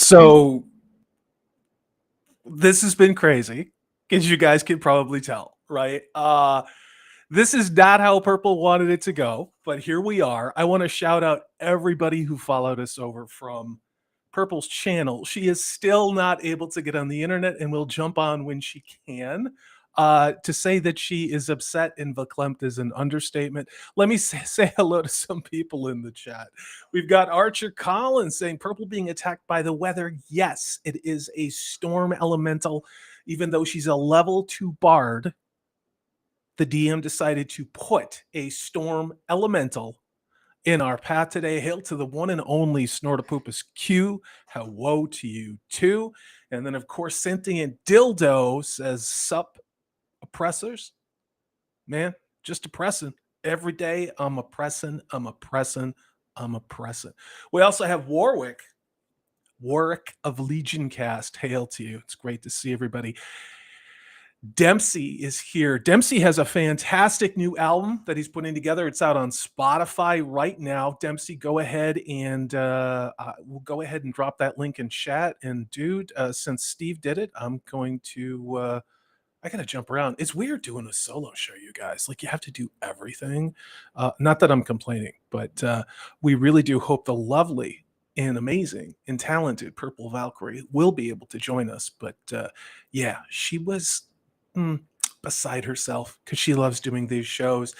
So this has been crazy, as you guys can probably tell, right? This is not how Purple wanted it to go, but here we are. I want to shout out everybody who followed us over from Purple's channel. She is still not able to get on the internet and will jump on when she can. To say that she is upset and verklempt is an understatement. Let me say hello to some people in the chat. We've got Archer Collins saying Purple being attacked by the weather. Yes, it is a storm elemental. Even though she's a level 2 bard, the DM decided to put a storm elemental in our path today. Hail to the one and only Snortopoopus Q. Hello to you too. And then, of course, Sentient Dildo says, sup, oppressors? Man, just oppressing. Every day I'm oppressing. We also have Warwick of Legion Cast. Hail to you. It's great to see everybody. Dempsey is here. Dempsey has a fantastic new album that he's putting together. It's out on Spotify right now. Dempsey, go ahead and we'll go ahead and drop that link in chat. And dude, since Steve did it, I'm going to I gotta jump around. It's weird doing a solo show, you guys. Like, you have to do everything. Not that I'm complaining, but we really do hope the lovely and amazing and talented Purple Valkyrie will be able to join us. But yeah, she was beside herself because she loves doing these shows.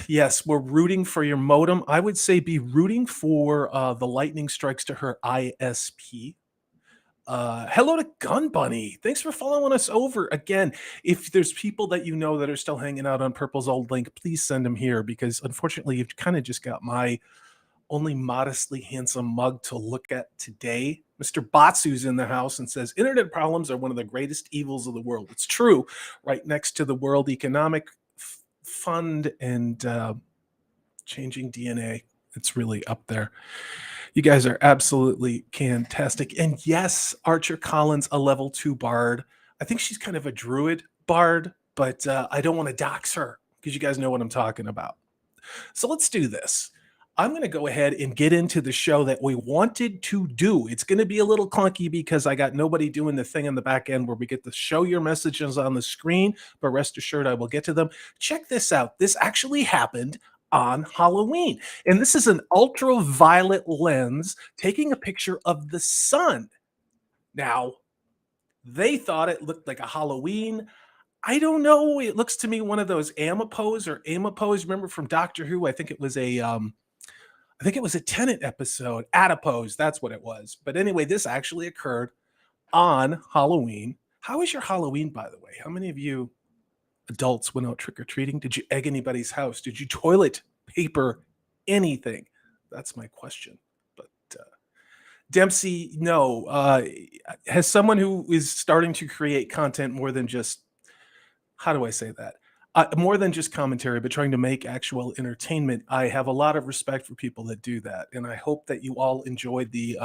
Yes, we're rooting for your modem. I would say be rooting for the lightning strikes to her ISP. Hello to Gun Bunny. Thanks for following us over. Again, if there's people that you know that are still hanging out on Purple's old link, please send them here, because unfortunately you've kind of just got my only modestly handsome mug to look at today. Mr. Batsu's in the house and says, internet problems are one of the greatest evils of the world. It's true, right next to the World Economic Fund and changing DNA. It's really up there. You guys are absolutely fantastic. And yes, Archer Collins, a level 2 bard. I think she's kind of a druid bard, but I don't want to dox her because you guys know what I'm talking about. So let's do this. I'm going to go ahead and get into the show that we wanted to do. It's going to be a little clunky because I got nobody doing the thing on the back end where we get to show your messages on the screen, but rest assured I will get to them. Check this out. This actually happened on Halloween, and this is an ultraviolet lens taking a picture of the sun. Now, they thought it looked like a Halloween. I don't know. It looks to me one of those Amapose. Remember from Doctor Who? I think it was a Tenet episode. Adipose, that's what it was. But anyway, this actually occurred on Halloween. How was your Halloween, by the way? How many of you adults went out trick-or-treating? Did you egg anybody's house? Did you toilet paper anything? That's my question. But Dempsey, no. Has someone who is starting to create content more than just, how do I say that? More than just commentary, but trying to make actual entertainment. I have a lot of respect for people that do that. And I hope that you all enjoyed the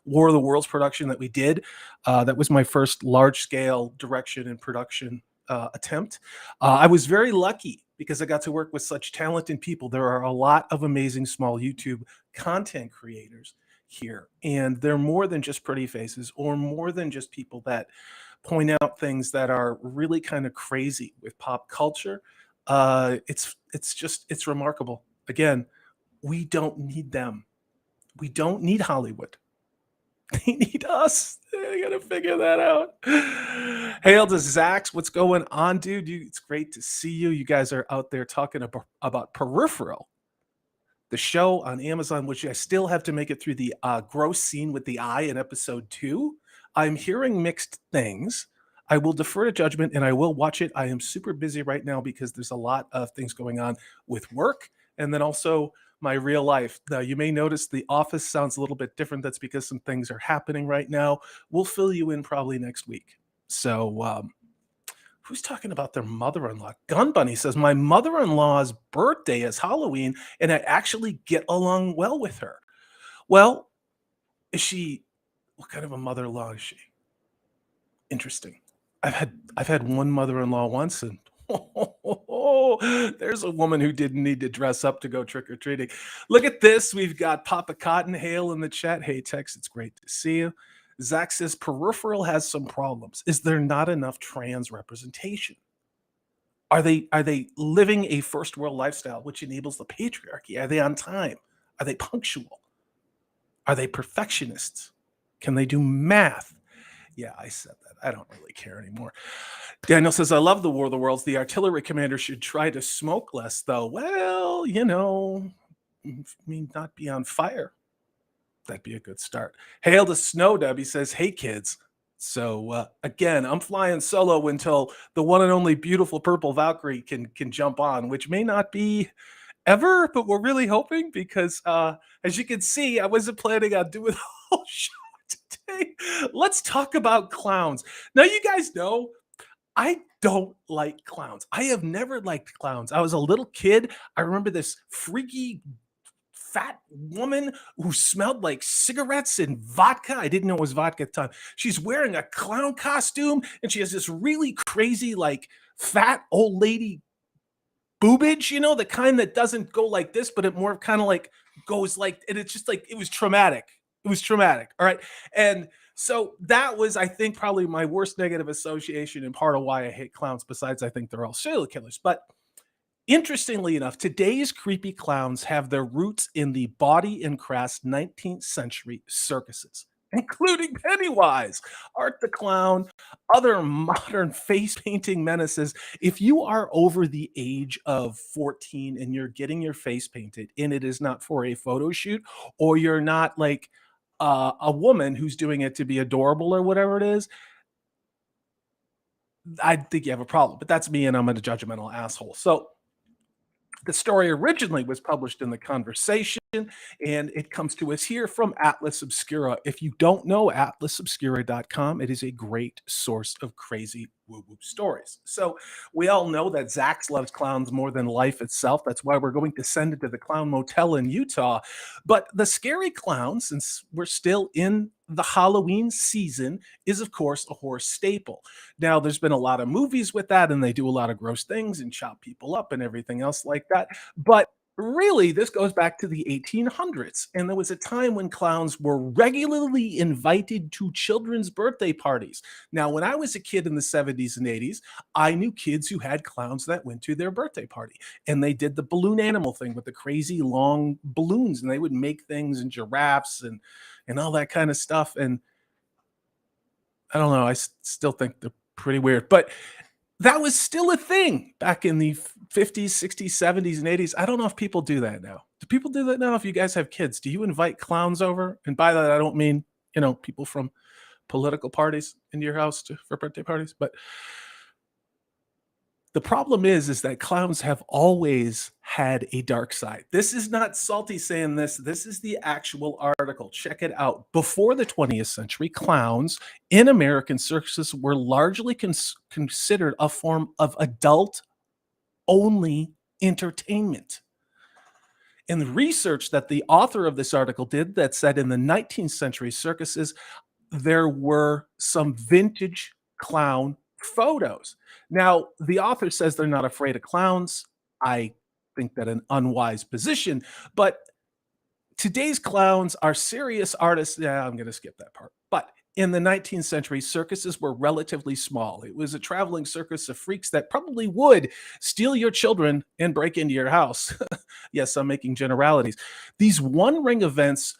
War of the Worlds production that we did. That was my first large-scale direction and production attempt. I was very lucky because I got to work with such talented people. There are a lot of amazing small YouTube content creators here, and they're more than just pretty faces or more than just people that point out things that are really kind of crazy with pop culture. It's remarkable. Again, we don't need them. We don't need Hollywood. They need us. I gotta figure that out. Hail to Zax. What's going on, dude? It's great to see you. You guys are out there talking about Peripheral, the show on Amazon, which I still have to make it through the gross scene with the eye in episode 2. I'm hearing mixed things. I will defer to judgment and I will watch it. I am super busy right now because there's a lot of things going on with work and then also my real life. Now, you may notice the office sounds a little bit different. That's because some things are happening right now. We'll fill you in probably next week. So who's talking about their mother-in-law? Gun Bunny says, my mother-in-law's birthday is Halloween and I actually get along well with her. Well, what kind of a mother-in-law is she? Interesting. I've had one mother-in-law once, and There's a woman who didn't need to dress up to go trick or treating. Look at this. We've got Papa Cottonhale in the chat. Hey, Tex, it's great to see you. Zach says peripheral has some problems. Is there not enough trans representation? Are they living a first world lifestyle which enables the patriarchy? Are they on time? Are they punctual? Are they perfectionists? Can they do math? Yeah, I said that. I don't really care anymore. Daniel says, I love the War of the Worlds. The artillery commander should try to smoke less, though. Well, I mean, not be on fire. That'd be a good start. Hail to Snow Dub. He says, hey, kids. So, again, I'm flying solo until the one and only beautiful Purple Valkyrie can jump on, which may not be ever, but we're really hoping because, as you can see, I wasn't planning on doing the whole show today. Let's talk about clowns. Now, you guys know I don't like clowns. I have never liked clowns. I was a little kid. I remember this freaky fat woman who smelled like cigarettes and vodka. I didn't know it was vodka at the time. She's wearing a clown costume and she has this really crazy, like fat old lady boobage, the kind that doesn't go like this, but it more kind of like goes like, and it's just like, it was traumatic. It was traumatic. All right. And so that was, I think, probably my worst negative association and part of why I hate clowns, besides I think they're all serial killers. But interestingly enough, today's creepy clowns have their roots in the body and crass 19th century circuses, including Pennywise, Art the Clown, other modern face painting menaces. If you are over the age of 14 and you're getting your face painted and it is not for a photo shoot, or you're not like a woman who's doing it to be adorable or whatever it is, I think you have a problem. But that's me, and I'm a judgmental asshole. So the story originally was published in The Conversation, and it comes to us here from Atlas Obscura. If you don't know atlasobscura.com, it is a great source of crazy woo-woo stories. So we all know that Zax loves clowns more than life itself. That's why we're going to send it to the Clown Motel in Utah. But the scary clown, since we're still in the Halloween season, is of course a horror staple. Now, there's been a lot of movies with that, and they do a lot of gross things and chop people up and everything else like that. But really, this goes back to the 1800s, and there was a time when clowns were regularly invited to children's birthday parties. Now, when I was a kid in the 70s and 80s, I knew kids who had clowns that went to their birthday party, and they did the balloon animal thing with the crazy long balloons, and they would make things and giraffes and all that kind of stuff. And I don't know, I still think they're pretty weird, but that was still a thing back in the 50s, 60s, 70s, and 80s. I don't know if people do that now. Do people do that now? If you guys have kids, do you invite clowns over? And by that, I don't mean, people from political parties into your house for birthday parties. But the problem is that clowns have always had a dark side. This is not Salty saying this. This is the actual article. Check it out. Before the 20th century, clowns in American circuses were largely considered a form of adult-only entertainment. And the research that the author of this article did that said in the 19th century circuses, there were some vintage clown photos. Now, the author says they're not afraid of clowns. I think that an unwise position, but today's clowns are serious artists. Yeah, I'm going to skip that part. But in the 19th century, circuses were relatively small. It was a traveling circus of freaks that probably would steal your children and break into your house. Yes, I'm making generalities. These one-ring events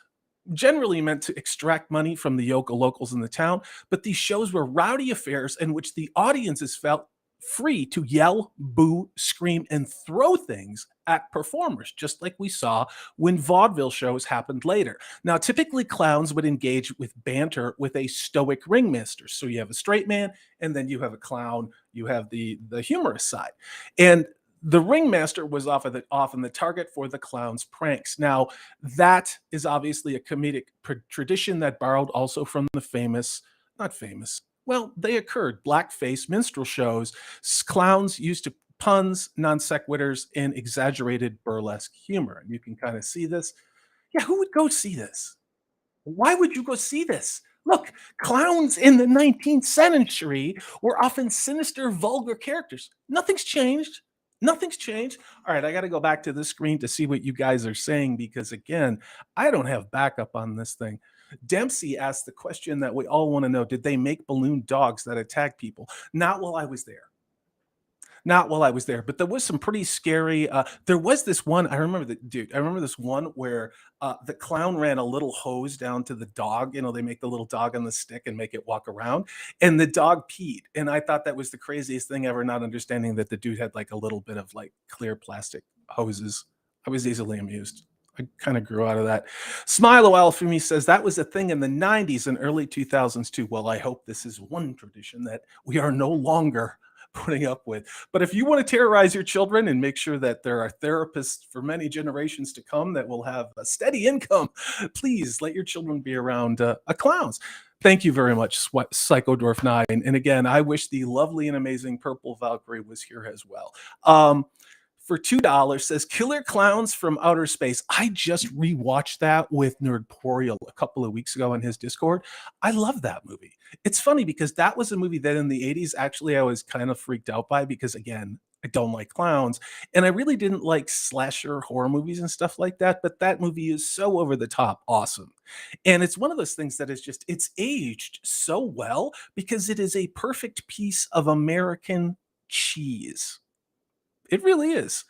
generally meant to extract money from the locals in the town, but these shows were rowdy affairs in which the audiences felt free to yell, boo, scream, and throw things at performers, just like we saw when vaudeville shows happened later. Now, typically clowns would engage with banter with a stoic ringmaster. So you have a straight man, and then you have a clown, you have the humorous side. And the ringmaster was often the target for the clown's pranks. Now, that is obviously a comedic tradition that borrowed also from the they occurred, blackface minstrel shows. Clowns used to puns, non sequiturs, and exaggerated burlesque humor. And you can kind of see this. Yeah, who would go see this? Why would you go see this? Look, clowns in the 19th century were often sinister, vulgar characters. Nothing's changed. Nothing's changed. All right, I got to go back to the screen to see what you guys are saying because, again, I don't have backup on this thing. Dempsey asked the question that we all want to know. Did they make balloon dogs that attack people? Not while I was there. Not while I was there, but there was some pretty scary. There was this one. I remember the dude. I remember this one where the clown ran a little hose down to the dog. You know, they make the little dog on the stick and make it walk around, and the dog peed. And I thought that was the craziest thing ever. Not understanding that the dude had like a little bit of like clear plastic hoses. I was easily amused. I kind of grew out of that. Smilo Alfumi says that was a thing in the 90s and early 2000s too. Well, I hope this is one tradition that we are no longer putting up with. But if you want to terrorize your children and make sure that there are therapists for many generations to come that will have a steady income, please let your children be around clowns. Thank you very much, Psychodorf 9. And again, I wish the lovely and amazing Purple Valkyrie was here as well. For $2 says Killer Clowns from Outer Space. I just rewatched that with Nerdporial a couple of weeks ago on his Discord. I love that movie. It's funny because that was a movie that in the 80s, actually, I was kind of freaked out by because, again, I don't like clowns. And I really didn't like slasher horror movies and stuff like that. But that movie is so over the top awesome. And it's one of those things that is just, it's aged so well because it is a perfect piece of American cheese. It really is.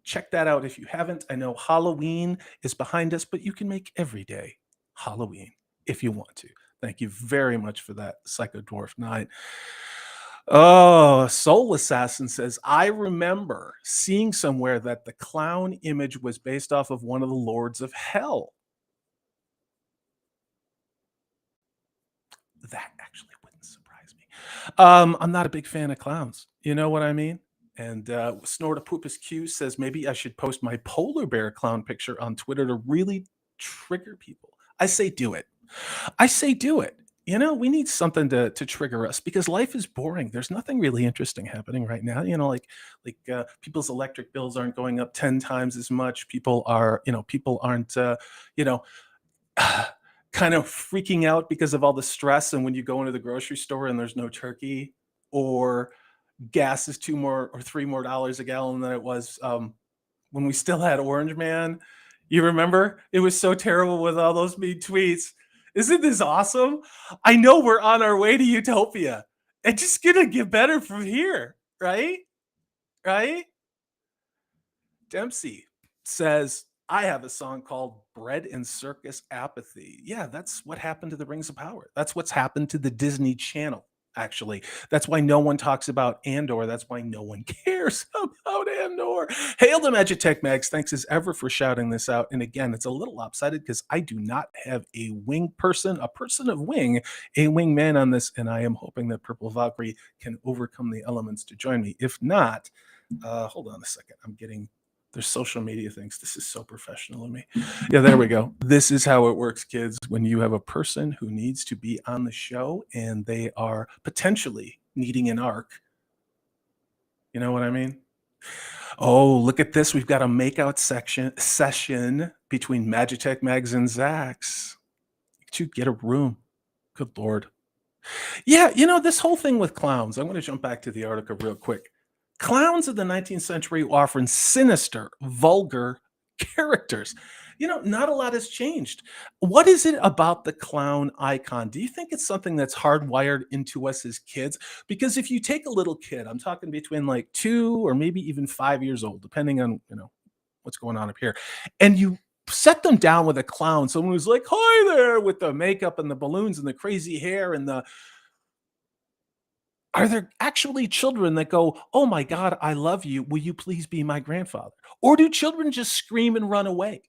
Check that out if you haven't. I know Halloween is behind us, but you can make every day Halloween if you want to. Thank you very much for that, Psycho Dwarf 9. Oh, Soul Assassin says, I remember seeing somewhere that the clown image was based off of one of the Lords of Hell. That actually wouldn't surprise me. I'm not a big fan of clowns. You know what I mean? And Snortapupus Q says maybe I should post my polar bear clown picture on Twitter to really trigger people. I say do it. I say do it. You know, we need something to trigger us because life is boring. There's nothing really interesting happening right now. You know, like people's electric bills aren't going up 10 times as much. People are, you know, people aren't, you know, kind of freaking out because of all the stress. And when you go into the grocery store and there's no turkey, or gas is $2 more or $3 more a gallon than it was when we still had Orange Man. You remember? It was so terrible with all those mean tweets. Isn't this awesome? I know we're on our way to utopia. It's just gonna get better from here, right? Right? Dempsey says, I have a song called Bread and Circus Apathy. Yeah, that's what happened to the Rings of Power. That's what's happened to the Disney Channel, actually. That's why no one talks about Andor. That's why no one cares about Andor. Hail to Magitech Mags. Thanks as ever for shouting this out. And again, it's a little lopsided because I do not have a wing person, a person of wing, a wingman on this. And I am hoping that Purple Valkyrie can overcome the elements to join me. If not, hold on a second. I'm getting there's social media things. This is so professional of me. Yeah, there we go. This is how it works, kids. When you have a person who needs to be on the show and they are potentially needing an arc. You know what I mean? Oh, look at this. We've got a makeout session between Magitech Mags and Zax to get a room. Good Lord. Yeah, you know, this whole thing with clowns, I'm going to jump back to the article real quick. Clowns of the 19th century were often sinister, vulgar characters. You know, not a lot has changed. What is it about the clown icon? Do you think it's something that's hardwired into us as kids? Because if you take a little kid, I'm talking between like 2 or maybe even 5 years old, depending on, you know, what's going on up here, and you set them down with a clown, someone who's like, hi there, with the makeup and the balloons and the crazy hair and the are there actually children that go, "Oh my god, I love you. Will you please be my grandfather?" Or do children just scream and run away?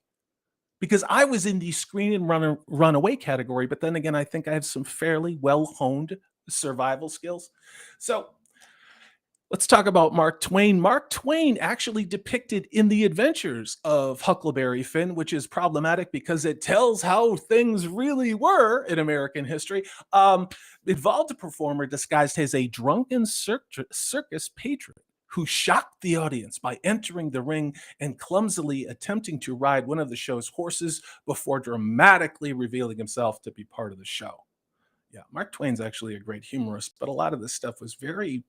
Because I was in the scream and run away category, but then again, I think I have some fairly well-honed survival skills. So, let's talk about Mark Twain. Mark Twain actually depicted in The Adventures of Huckleberry Finn, which is problematic because it tells how things really were in American history. Involved a performer disguised as a drunken circus patron who shocked the audience by entering the ring and clumsily attempting to ride one of the show's horses before dramatically revealing himself to be part of the show. Yeah, Mark Twain's actually a great humorist, but a lot of this stuff was very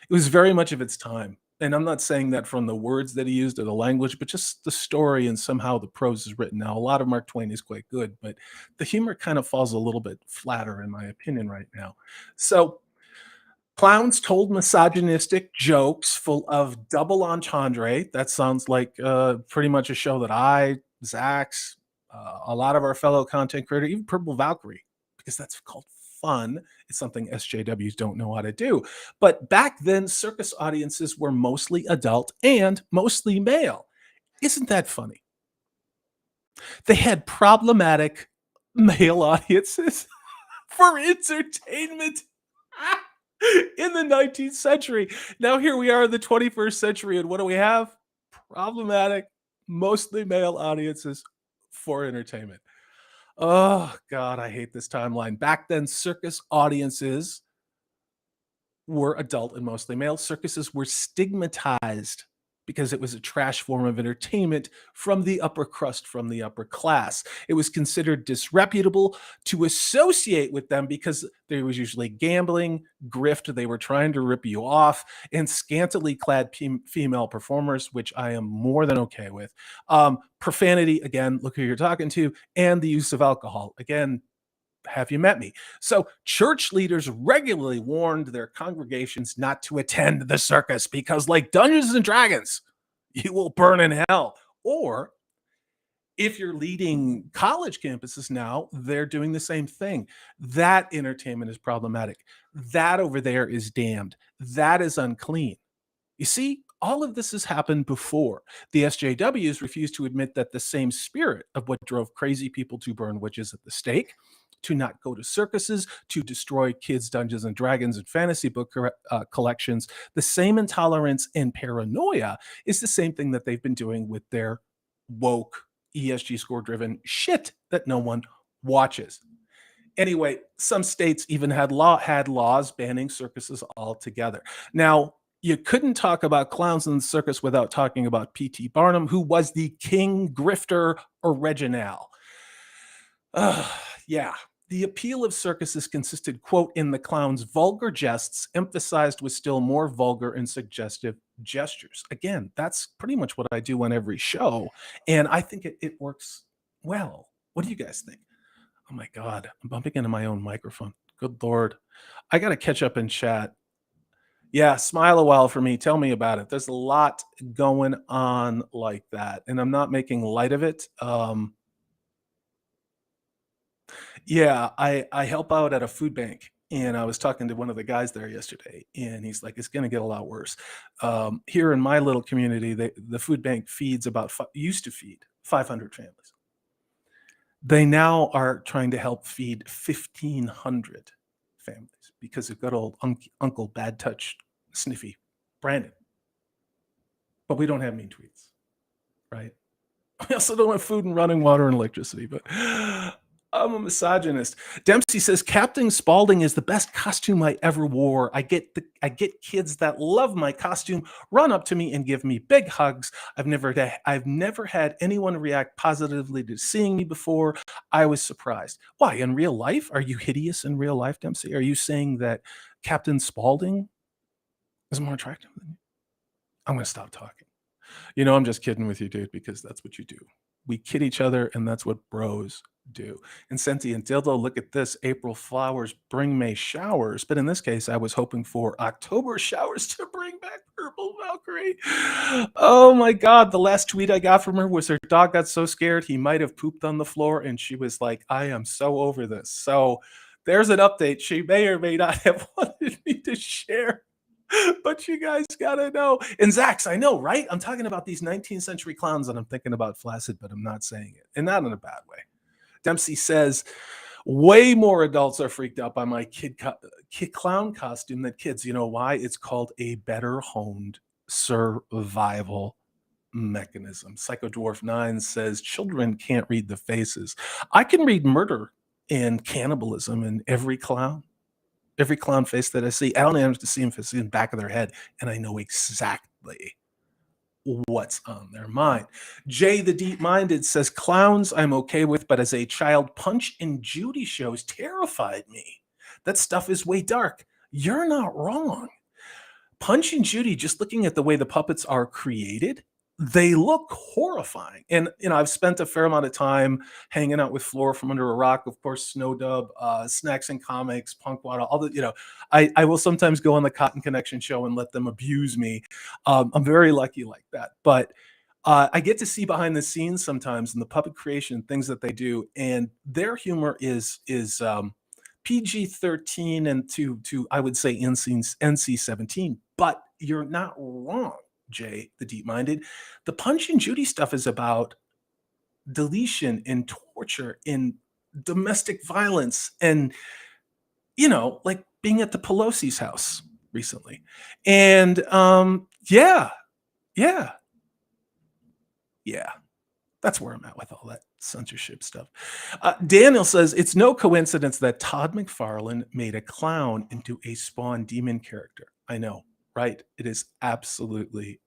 it was very much of its time. And I'm not saying that from the words that he used or the language, but just the story and somehow the prose is written. Now, a lot of Mark Twain is quite good, but the humor kind of falls a little bit flatter, in my opinion, right now. So, clowns told misogynistic jokes full of double entendre. That sounds like pretty much a show that Zach's, a lot of our fellow content creator, even Purple Valkyrie, because that's called fun. It's something SJWs don't know how to do. But back then, circus audiences were mostly adult and mostly male. Isn't that funny? They had problematic male audiences for entertainment in the 19th century. Now here we are in the 21st century, and what do we have? Problematic, mostly male audiences for entertainment. Oh God, I hate this timeline. Back then, circus audiences were adult and mostly male. Circuses were stigmatized because it was a trash form of entertainment from the upper crust, from the upper class. It was considered disreputable to associate with them because there was usually gambling, grift, they were trying to rip you off, and scantily clad female performers, which I am more than okay with. Profanity, again, look who you're talking to, and the use of alcohol. Again, have you met me? So, church leaders regularly warned their congregations not to attend the circus because, like Dungeons and Dragons, you will burn in hell. Or if you're leading college campuses now, they're doing the same thing. That entertainment is problematic. That over there is damned. That is unclean. You see, all of this has happened before. The SJWs refused to admit that the same spirit of what drove crazy people to burn witches at the stake, to not go to circuses, to destroy kids' Dungeons and Dragons and fantasy book collections, the same intolerance and paranoia is the same thing that they've been doing with their woke ESG score driven shit that no one watches. Anyway, some states even had laws banning circuses altogether. Now, you couldn't talk about clowns in the circus without talking about P.T. Barnum, who was the king grifter original. Yeah. The appeal of circuses consisted, quote, in the clown's vulgar jests, emphasized with still more vulgar and suggestive gestures. Again, that's pretty much what I do on every show. And I think it works well. What do you guys think? Oh my God, I'm bumping into my own microphone. Good Lord. I got to catch up in chat. Yeah, smile a while for me. Tell me about it. There's a lot going on like that, and I'm not making light of it. Yeah, I help out at a food bank, and I was talking to one of the guys there yesterday, and he's like, "It's gonna get a lot worse." Here in my little community, the food bank feeds used to feed 500 families. They now are trying to help feed 1,500 families because of good old Uncle Bad Touch Sniffy Brandon. But we don't have mean tweets, right? We also don't have food and running water and electricity, but I'm a misogynist. Dempsey says Captain Spaulding is the best costume I ever wore. I get kids that love my costume run up to me and give me big hugs. I've never had anyone react positively to seeing me before. I was surprised. Why, in real life? Are you hideous in real life, Dempsey? Are you saying that Captain Spaulding is more attractive than you? I'm going to stop talking. You know, I'm just kidding with you, dude, because that's what you do. We kid each other, and that's what bros do. And Sentient Dildo, look at this. April flowers bring May showers. But in this case, I was hoping for October showers to bring back Purple Valkyrie. Oh my God. The last tweet I got from her was her dog got so scared he might have pooped on the floor. And she was like, I am so over this. So there's an update she may or may not have wanted me to share. But you guys gotta know. And Zax, I know, right? I'm talking about these 19th century clowns and I'm thinking about flaccid, but I'm not saying it. And not in a bad way. Dempsey says, way more adults are freaked out by my kid clown costume than kids. You know why? It's called a better honed survival mechanism. Psycho Dwarf 9 says, children can't read the faces. I can read murder and cannibalism in every clown face that I see. I don't have to see them in the back of their head, and I know exactly what's on their mind. Jay the Deep Minded says, clowns I'm okay with, but as a child, Punch and Judy shows terrified me. That stuff is way dark. You're not wrong. Punch and Judy, just looking at the way the puppets are created, they look horrifying. And I've spent a fair amount of time hanging out with Floor from Under a Rock, of course, Snow Dub, Snacks and Comics, Punk Water, all the, I will sometimes go on the Cotton Connection show and let them abuse me. I'm very lucky like that. But I get to see behind the scenes sometimes in the puppet creation, things that they do, and their humor is PG-13 and to I would say NC-17. But you're not wrong, Jay, the deep minded. The Punch and Judy stuff is about deletion and torture and domestic violence and like being at the Pelosi's house recently. And yeah, that's where I'm at with all that censorship stuff. Daniel says it's no coincidence that Todd McFarlane made a clown into a Spawn demon character. I know, right? It is absolutely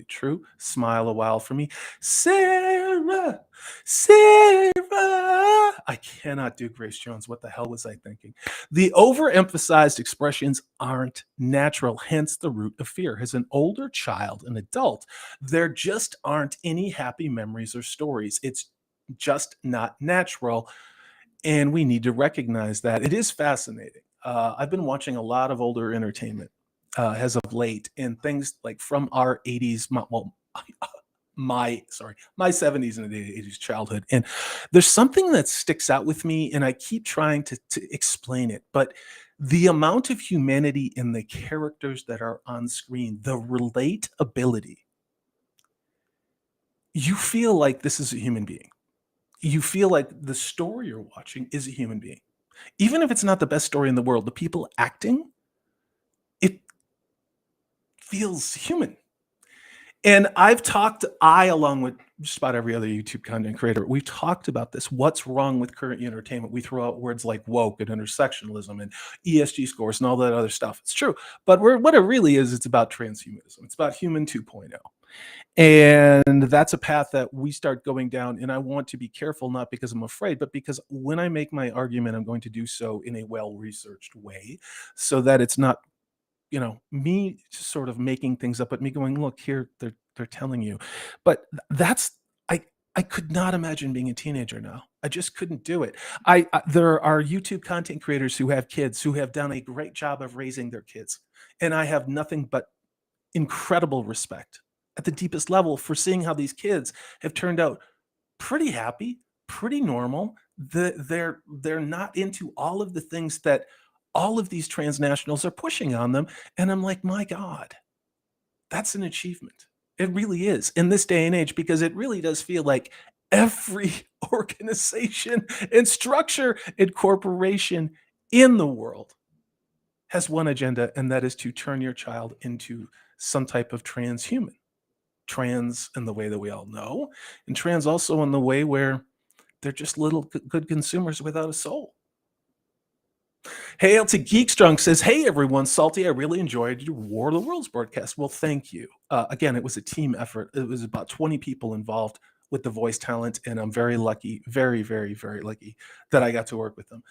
true. Smile a while for me. Sarah. I cannot do Grace Jones. What the hell was I thinking? The overemphasized expressions aren't natural, hence the root of fear. As an older child, an adult, there just aren't any happy memories or stories. It's just not natural, and we need to recognize that. It is fascinating. I've been watching a lot of older entertainment as of late, and things like from our 80s, my 70s and the 80s childhood. And there's something that sticks out with me, and I keep trying to explain it, but the amount of humanity in the characters that are on screen, the relatability, you feel like this is a human being. You feel like the story you're watching is a human being. Even if it's not the best story in the world, the people acting, it feels human. And along with just about every other YouTube content creator, we've talked about this. What's wrong with current entertainment? We throw out words like woke and intersectionalism and ESG scores and all that other stuff. It's true. But what it really is, it's about transhumanism. It's about human 2.0. And that's a path that we start going down. And I want to be careful, not because I'm afraid, but because when I make my argument, I'm going to do so in a well-researched way so that it's not me sort of making things up, but me going, look here, they're telling you. But I could not imagine being a teenager now. I just couldn't do it. There are YouTube content creators who have kids who have done a great job of raising their kids, and I have nothing but incredible respect at the deepest level for seeing how these kids have turned out pretty happy, pretty normal. They're not into all of the things that all of these transnationals are pushing on them. And I'm like, my God, that's an achievement. It really is in this day and age, because it really does feel like every organization and structure and corporation in the world has one agenda, and that is to turn your child into some type of transhuman. Trans in the way that we all know, and trans also in the way where they're just little good consumers without a soul. Hail to Geekstrong says, hey everyone, Salty, I really enjoyed your War of the Worlds broadcast. Well, thank you. Again, it was a team effort. It was about 20 people involved with the voice talent, and I'm very lucky, very, very, very lucky that I got to work with them.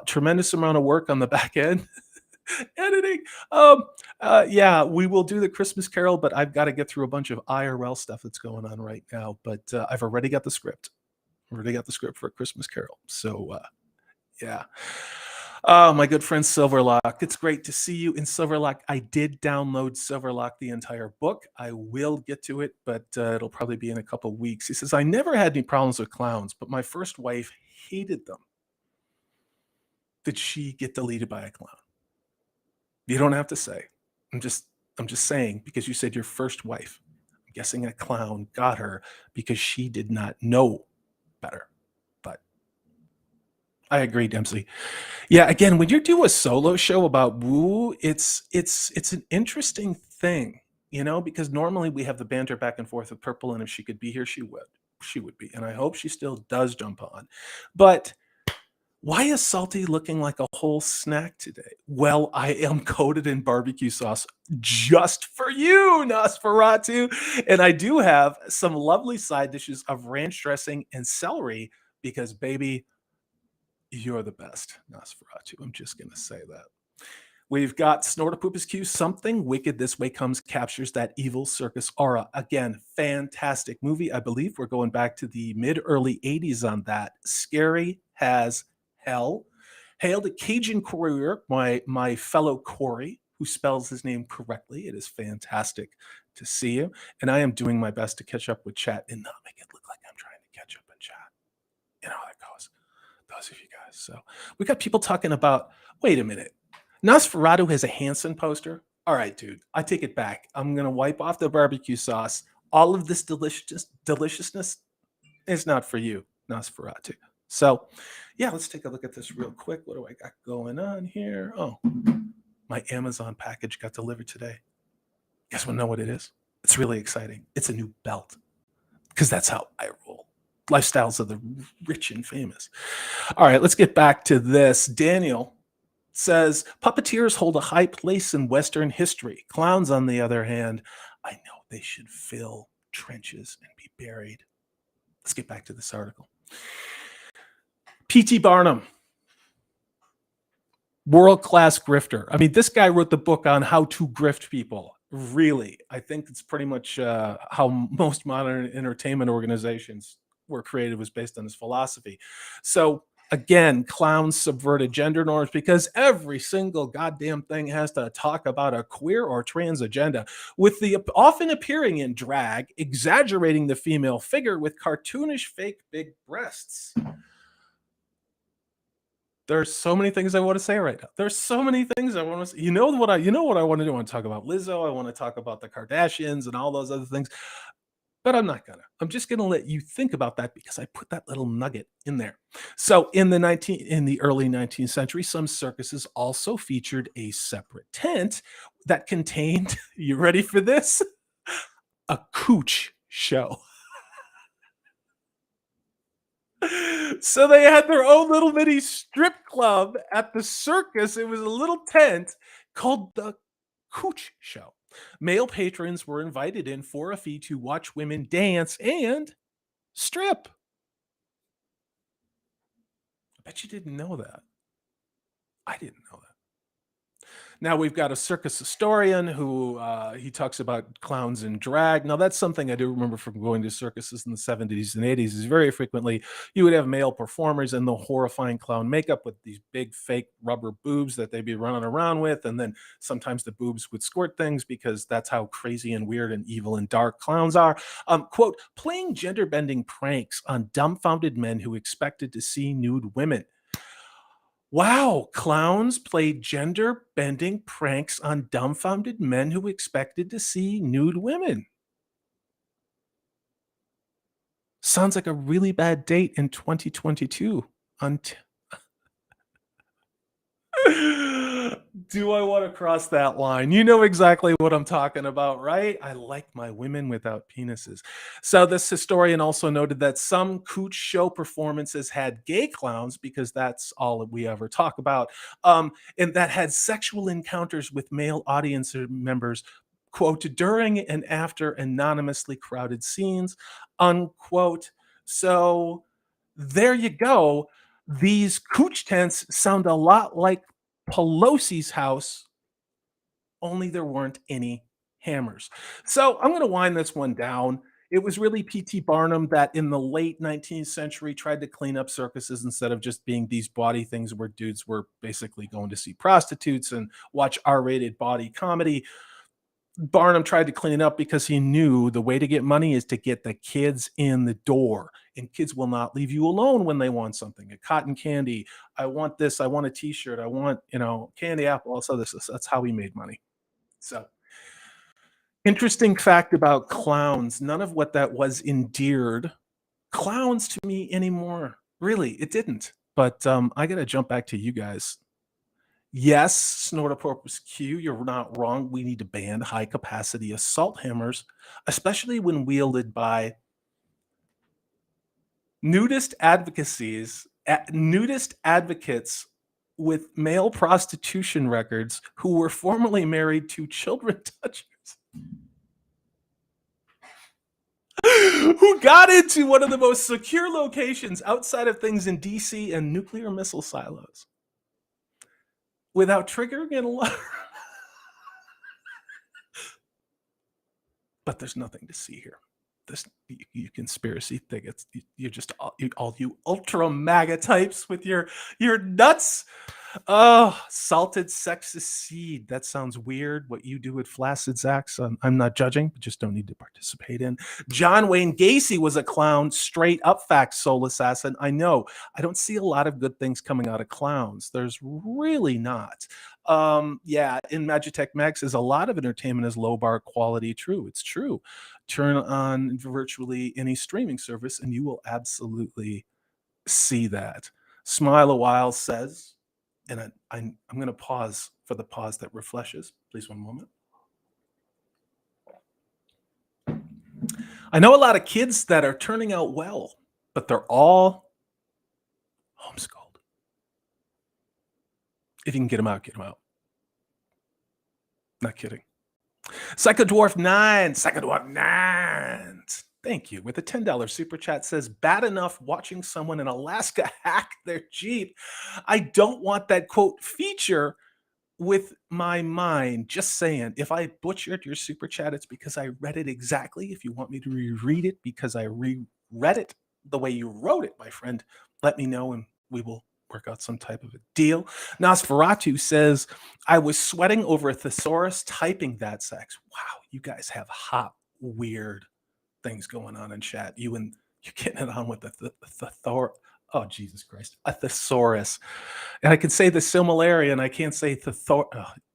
Tremendous amount of work on the back end. Editing. Yeah, we will do the Christmas Carol, but I've got to get through a bunch of IRL stuff that's going on right now. But I've already got the script. For a Christmas Carol. So yeah. My good friend Silverlock. It's great to see you in Silverlock. I did download Silverlock, the entire book. I will get to it, but it'll probably be in a couple weeks. He says, I never had any problems with clowns, but my first wife hated them. Did she get deleted by a clown? You don't have to say. I'm just saying, because you said your first wife. I'm guessing a clown got her because she did not know better. But I agree, Dempsey. Yeah, again, when you do a solo show about woo, it's an interesting thing, because normally we have the banter back and forth with Purple, and if she could be here, she would be, and I hope she still does jump on. But why is Salty looking like a whole snack today? Well, I am coated in barbecue sauce just for you, Nosferatu. And I do have some lovely side dishes of ranch dressing and celery because, baby, you're the best, Nosferatu. I'm just going to say that. We've got Snortopoopas Q, Something Wicked This Way Comes captures that evil circus aura. Again, fantastic movie. I believe we're going back to the mid early 80s on that. Scary as hell. Hail to Cajun Courier, my fellow Corey, who spells his name correctly. It is fantastic to see you. And I am doing my best to catch up with chat and not make it look like I'm trying to catch up in chat. You know how that goes. Those of you guys. So we got people talking about, wait a minute. Nosferatu has a Hanson poster. All right, dude, I take it back. I'm going to wipe off the barbecue sauce. All of this deliciousness is not for you, Nosferatu. So, yeah, let's take a look at this real quick. What do I got going on here? Oh, my Amazon package got delivered today. You guys want to know what it is? It's really exciting. It's a new belt because that's how I roll. Lifestyles of the rich and famous. All right, let's get back to this. Daniel says, puppeteers hold a high place in Western history. Clowns, on the other hand, I know they should fill trenches and be buried. Let's get back to this article. P.T. Barnum, world-class grifter. I mean, this guy wrote the book on how to grift people. Really, I think it's pretty much how most modern entertainment organizations were created, was based on his philosophy. So again, clowns subverted gender norms because every single goddamn thing has to talk about a queer or trans agenda, with the often appearing in drag, exaggerating the female figure with cartoonish fake big breasts. There's so many things I want to say right now. There's so many things I want to say. You know what I want to do? I want to talk about Lizzo. I want to talk about the Kardashians and all those other things. But I'm not gonna. I'm just gonna let you think about that because I put that little nugget in there. So in the early 19th century, some circuses also featured a separate tent that contained, you ready for this? A cooch show. So they had their own little mini strip club at the circus. It was a little tent called the Cooch Show. Male patrons were invited in for a fee to watch women dance and strip. I bet you didn't know that. I didn't know that. Now we've got a circus historian who he talks about clowns in drag. Now that's something I do remember from going to circuses in the 70s and 80s. Is very frequently you would have male performers in the horrifying clown makeup with these big fake rubber boobs that they'd be running around with, and then sometimes the boobs would squirt things because that's how crazy and weird and evil and dark clowns are. Quote, playing gender bending pranks on dumbfounded men who expected to see nude women. Wow, clowns played gender bending pranks on dumbfounded men who expected to see nude women. Sounds like a really bad date in 2022. Do I want to cross that line? You know exactly what I'm talking about, right? I like my women without penises. So this historian also noted that some cooch show performances had gay clowns, because that's all that we ever talk about, and that had sexual encounters with male audience members, quote, during and after anonymously crowded scenes, unquote. So there you go. These cooch tents sound a lot like Pelosi's house, only there weren't any hammers. So I'm going to wind this one down. It was really P.T. Barnum that in the late 19th century tried to clean up circuses instead of just being these bawdy things where dudes were basically going to see prostitutes and watch R-rated bawdy comedy. Barnum tried to clean it up because he knew the way to get money is to get the kids in the door, and kids will not leave you alone when they want something. A cotton candy, I want this, I want a t-shirt, I want, candy apple, also this. That's how he made money. So interesting fact about clowns, none of what that was endeared clowns to me anymore. Really, it didn't. But I got to jump back to you guys. Yes, Snortopoopas Q, you're not wrong. We need to ban high capacity assault hammers, especially when wielded by nudist advocates with male prostitution records who were formerly married to children touchers. Who got into one of the most secure locations outside of things in DC and nuclear missile silos. without triggering an alarm. But there's nothing to see here. This you conspiracy bigots. You're just all you ultra MAGA types with your nuts. Oh, salted sexist seed. That sounds weird. What you do with flaccid Zax, I'm not judging, but just don't need to participate in. John Wayne Gacy was a clown. Straight up fact, soul assassin. I know. I don't see a lot of good things coming out of clowns. There's really not. Yeah, in Magitech Mag says a lot of entertainment is low bar quality. True, it's true. Turn on virtually any streaming service and you will absolutely see that. Smile a while says, and I'm going to pause for the pause that refreshes. Please, one moment. I know a lot of kids that are turning out well, but they're all homeschooled. If you can get them out, get them out. Not kidding. Psychodwarf 9, Psychodwarf 9. Thank you. With a $10 super chat says, bad enough watching someone in Alaska hack their Jeep. I don't want that quote feature with my mind. Just saying, if I butchered your super chat, it's because I read it exactly. If you want me to reread it because I reread it the way you wrote it, my friend, let me know and we will work out some type of a deal. Nosferatu says, I was sweating over a thesaurus typing that sex. Wow, you guys have hot, weird things going on in chat. You're getting it on with the oh, Jesus Christ, a thesaurus. And I can say the similarity, and I can't say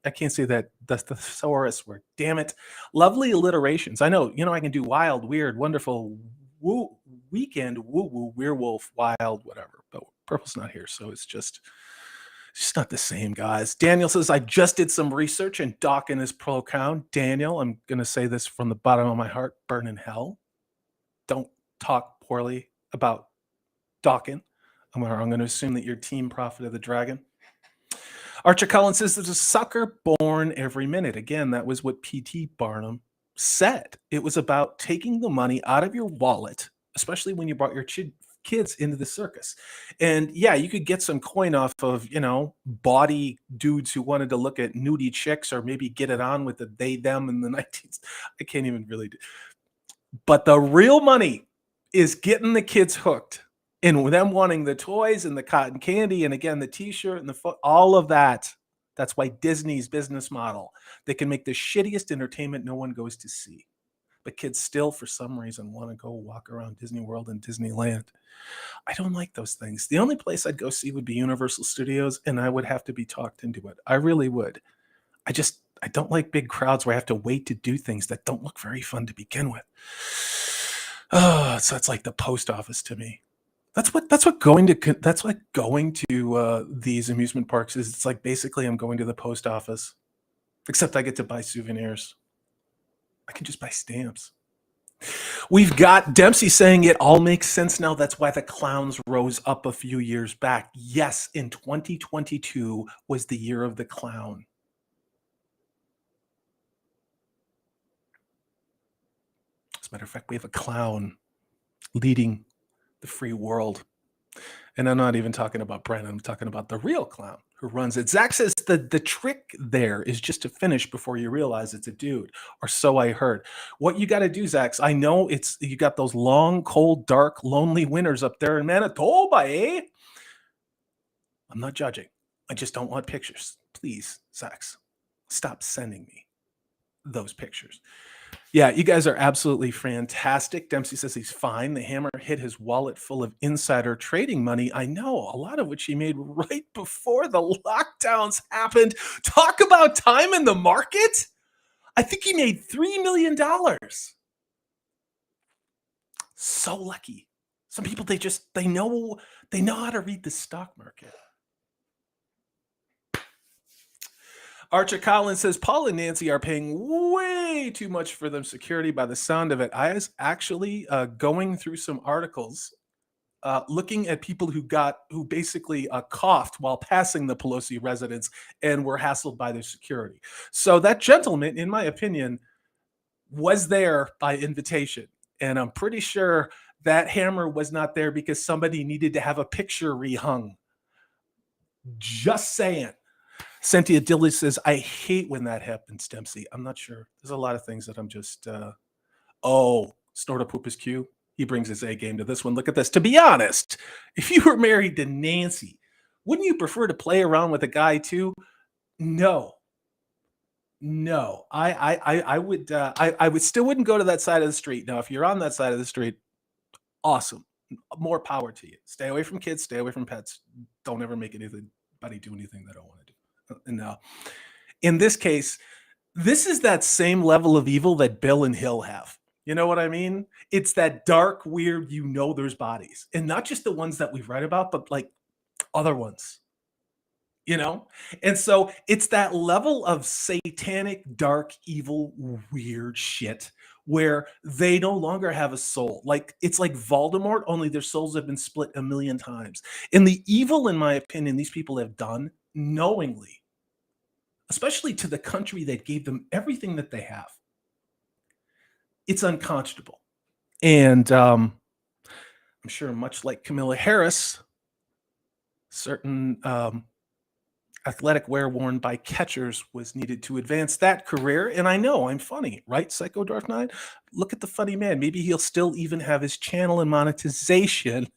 I can't say that the thesaurus word. Damn it. Lovely alliterations. I know, I can do wild, weird, wonderful, weekend, woo-woo, werewolf, wild, whatever. But Purple's not here, so it's just not the same, guys. Daniel says, I just did some research and Dawkins is pro count. Daniel, I'm going to say this from the bottom of my heart, burn in hell. Don't talk poorly about Dawkins. I'm going to assume that you're team Prophet of the Dragon. Archer Collins says there's a sucker born every minute. Again, that was what P.T. Barnum said. It was about taking the money out of your wallet, especially when you brought your kids into the circus. And yeah, you could get some coin off of, body dudes who wanted to look at nudie chicks or maybe get it on with the they, them in the 19th. I can't even really do. But the real money is getting the kids hooked and them wanting the toys and the cotton candy. And again, the t-shirt and all of that. That's why Disney's business model, they can make the shittiest entertainment no one goes to see. But kids still, for some reason, want to go walk around Disney World and Disneyland. I don't like those things. The only place I'd go see would be Universal Studios, and I would have to be talked into it. I really would. I don't like big crowds where I have to wait to do things that don't look very fun to begin with. Oh, so it's like the post office to me. That's what going to these amusement parks is. It's like basically I'm going to the post office, except I get to buy souvenirs. I can just buy stamps. We've got Dempsey saying it all makes sense now. That's why the clowns rose up a few years back. Yes, in 2022 was the year of the clown. As a matter of fact, we have a clown leading the free world. And I'm not even talking about Brandon. I'm talking about the real clown who runs it. Zach says the trick there is just to finish before you realize it's a dude, or so I heard. What you got to do, Zach, I know you got those long, cold, dark, lonely winters up there in Manitoba, eh? I'm not judging. I just don't want pictures. Please, Zach, stop sending me those pictures. Yeah, you guys are absolutely fantastic. Dempsey says he's fine. The hammer hit his wallet full of insider trading money. I know, a lot of which he made right before the lockdowns happened. Talk about time in the market. I think he made $3 million. So lucky. Some people, they know how to read the stock market. Archer Collins says, Paul and Nancy are paying way too much for their security by the sound of it. I was actually going through some articles, looking at people who basically coughed while passing the Pelosi residence and were hassled by their security. So that gentleman, in my opinion, was there by invitation. And I'm pretty sure that hammer was not there because somebody needed to have a picture rehung. Just saying. Cynthia Dilly says, I hate when that happens, Dempsey. I'm not sure. There's a lot of things that I'm just, oh, Snort a Poop is Q. He brings his A game to this one. Look at this. To be honest, if you were married to Nancy, wouldn't you prefer to play around with a guy too? No. No. I would I would still wouldn't go to that side of the street. Now, if you're on that side of the street, awesome. More power to you. Stay away from kids, stay away from pets. Don't ever make anybody do anything they don't want to do. And in this case, this is that same level of evil that Bill and Hill have. You know what I mean? It's that dark, weird, there's bodies. And not just the ones that we've read about, but like other ones. And so it's that level of satanic, dark, evil, weird shit where they no longer have a soul. Like it's like Voldemort, only their souls have been split a million times. And the evil, in my opinion, these people have done knowingly, especially to the country that gave them everything that they have, it's unconscionable. And I'm sure, much like Camilla Harris, certain athletic wear worn by catchers was needed to advance that career. And I know I'm funny, right? Psycho Dark Knight. Look at the funny man. Maybe he'll still even have his channel and monetization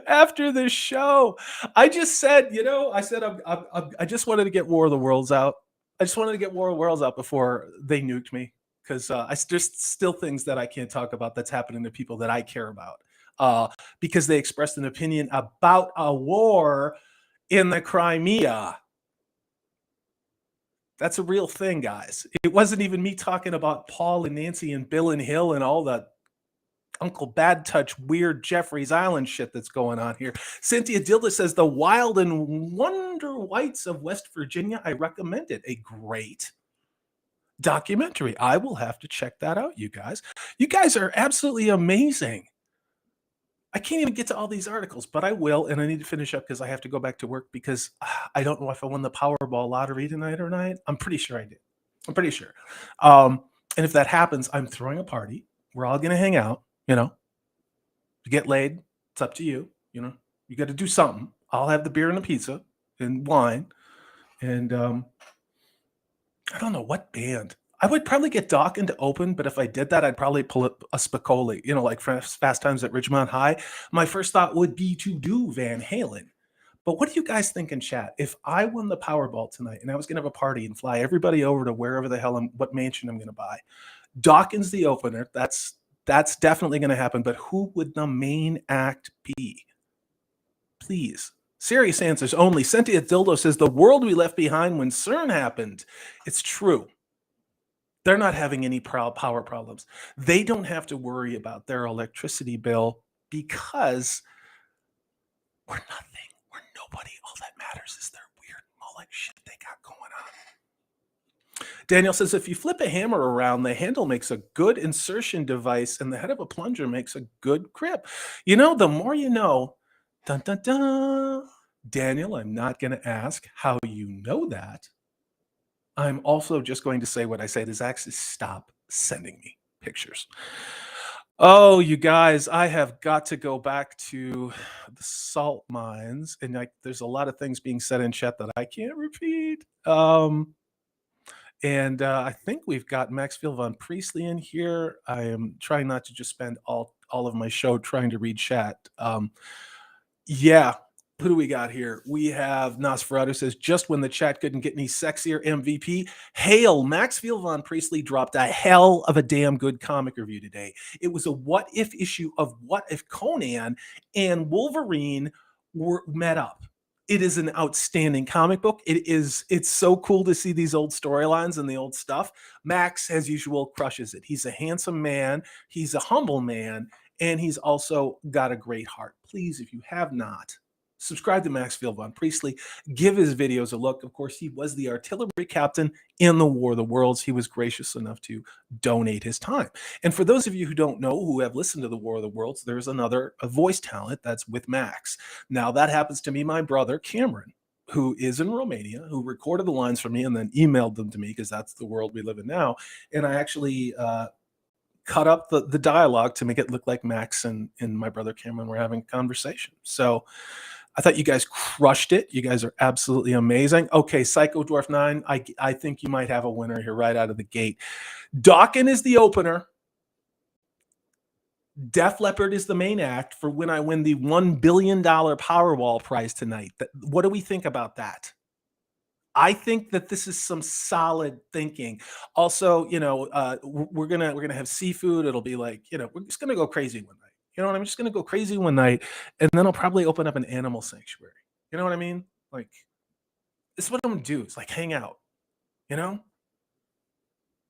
after this show. I just said, I just wanted to get War of the Worlds out. I just wanted to get War of the Worlds out before they nuked me, because there's still things that I can't talk about that's happening to people that I care about, because they expressed an opinion about a war in the Crimea. That's a real thing, guys. It wasn't even me talking about Paul and Nancy and Bill and Hill and all the Uncle Bad Touch weird Jeffrey's Island shit that's going on here. Cynthia Dilda says, The Wild and Wonder Whites of West Virginia. I recommend it. A great documentary. I will have to check that out, you guys. You guys are absolutely amazing. I can't even get to all these articles, but I will, and I need to finish up because I have to go back to work, because I don't know if I won the Powerball lottery tonight or not. I'm pretty sure I did. I'm pretty sure. And if that happens, I'm throwing a party. We're all going to hang out, to get laid. It's up to you. You got to do something. I'll have the beer and the pizza and wine. And I don't know what band. I would probably get Dawkins to open, but if I did that, I'd probably pull up a Spicoli, like Fast Times at Ridgemont High. My first thought would be to do Van Halen. But what do you guys think in chat? If I won the Powerball tonight and I was going to have a party and fly everybody over to wherever the hell what mansion I'm going to buy, Dawkins the opener, that's definitely going to happen. But who would the main act be? Please. Serious answers only. Cynthia Dildo says, the world we left behind when CERN happened. It's true. They're not having any power problems. They don't have to worry about their electricity bill because we're nothing. We're nobody. All that matters is their weird mullet shit they got going on. Daniel says, if you flip a hammer around, the handle makes a good insertion device and the head of a plunger makes a good grip. The more you know. Dun, dun, dun. Daniel, I'm not going to ask how you know that. I'm also just going to say what I say to Zach is stop sending me pictures. Oh, you guys, I have got to go back to the salt mines. And there's a lot of things being said in chat that I can't repeat. And I think we've got Maxfield Von Priestley in here. I am trying not to just spend all of my show trying to read chat. Yeah. Who do we got here? We have Nosferatu says, just when the chat couldn't get any sexier, MVP. Hail, Maxfield Von Priestley dropped a hell of a damn good comic review today. It was a what if issue of what if Conan and Wolverine met up. It is an outstanding comic book. It's so cool to see these old storylines and the old stuff. Max, as usual, crushes it. He's a handsome man. He's a humble man. And he's also got a great heart. Please, if you have not, subscribe to Maxfield Von Priestley. Give his videos a look. Of course, he was the artillery captain in the War of the Worlds. He was gracious enough to donate his time. And for those of you who don't know, who have listened to the War of the Worlds, there's a voice talent that's with Max. Now, that happens to be my brother, Cameron, who is in Romania, who recorded the lines for me and then emailed them to me because that's the world we live in now. And I actually cut up the dialogue to make it look like Max and my brother Cameron were having a conversation. So I thought you guys crushed it. You guys are absolutely amazing. Okay, Psycho Dwarf 9, I think you might have a winner here right out of the gate. Dawkins is the opener. Def Leppard is the main act for when I win the $1 billion Powerball prize tonight. What do we think about that? I think that this is some solid thinking. Also, we're gonna have seafood. It'll be like, we're just gonna go crazy one night. You know what? I'm just gonna go crazy one night, and then I'll probably open up an animal sanctuary. You know what I mean? Like, this is what I'm gonna do. It's like hang out, you know,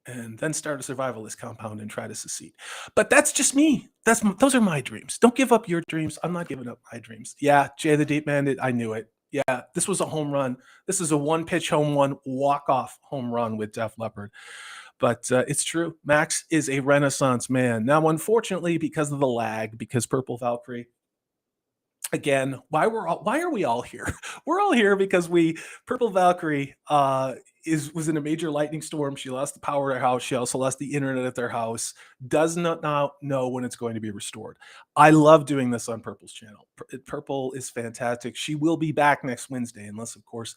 and then start a survivalist compound and try to secede. But that's just me. Those are my dreams. Don't give up your dreams. I'm not giving up my dreams. Yeah, Jay the Deep Bandit. I knew it. Yeah, this was a home run. This is a one-pitch home run, walk-off home run with Def Leppard. But it's true. Max is a Renaissance man. Now, unfortunately, because of the lag, because Purple Valkyrie, again, why are we all here? We're all here because Purple Valkyrie was in a major lightning storm. She lost the power at her house. She also lost the internet at their house. Does not now know when it's going to be restored. I love doing this on Purple's channel. Purple is fantastic. She will be back next Wednesday, unless, of course,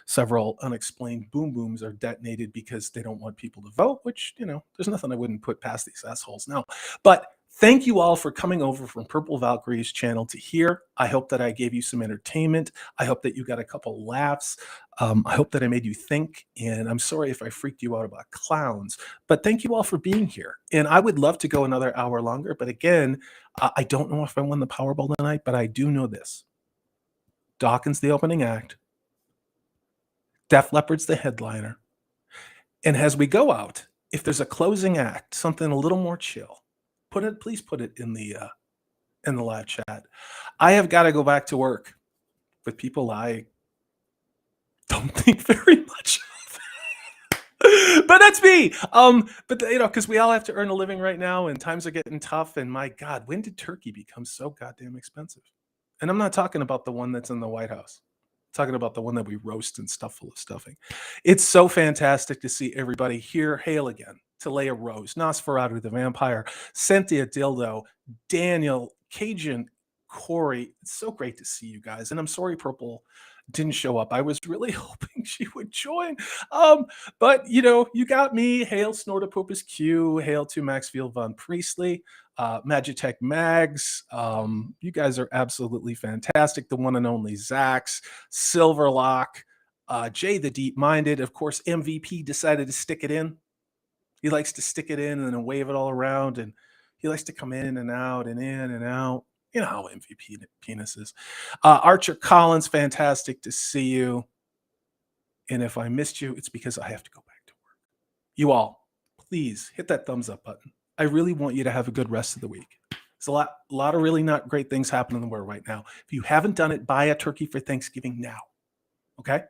several unexplained boom booms are detonated because they don't want people to vote, which, there's nothing I wouldn't put past these assholes now. But thank you all for coming over from Purple Valkyrie's channel to here. I hope that I gave you some entertainment. I hope that you got a couple laughs. I hope that I made you think. And I'm sorry if I freaked you out about clowns. But thank you all for being here. And I would love to go another hour longer. But again, I don't know if I won the Powerball tonight, but I do know this. Dawkins, the opening act. Def Leppard's the headliner. And as we go out, if there's a closing act, something a little more chill, please put it in the live chat. I have got to go back to work with people I don't think very much of. But that's me. But because we all have to earn a living right now, and times are getting tough. And my God, when did turkey become so goddamn expensive? And I'm not talking about the one that's in the White House. I'm talking about the one that we roast and stuff full of stuffing. It's so fantastic to see everybody here. Hail again. Talia Rose, Nosferatu the Vampire, Cynthia Dildo, Daniel, Cajun, Corey. It's so great to see you guys. And I'm sorry Purple didn't show up. I was really hoping she would join. But you got me. Hail Snortopopus Q. Hail to Maxfield Von Priestley. Magitech Mags. You guys are absolutely fantastic. The one and only Zax, Silverlock, Jay the Deep Minded. Of course, MVP decided to stick it in. He likes to stick it in and then wave it all around, and he likes to come in and out and in and out. You know how MVP penis is. Archer Collins, fantastic to see you. And if I missed you, it's because I have to go back to work. You all, please hit that thumbs up button. I really want you to have a good rest of the week. There's a lot of really not great things happening in the world right now. If you haven't done it, buy a turkey for Thanksgiving now. Okay?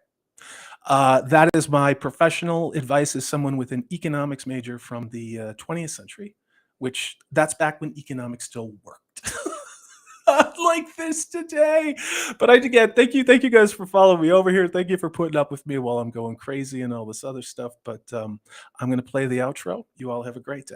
That is my professional advice as someone with an economics major from the 20th century, which that's back when economics still worked. Like this today. But again, thank you guys for following me over here. Thank you for putting up with me while I'm going crazy and all this other stuff. But I'm going to play the outro. You all have a great day.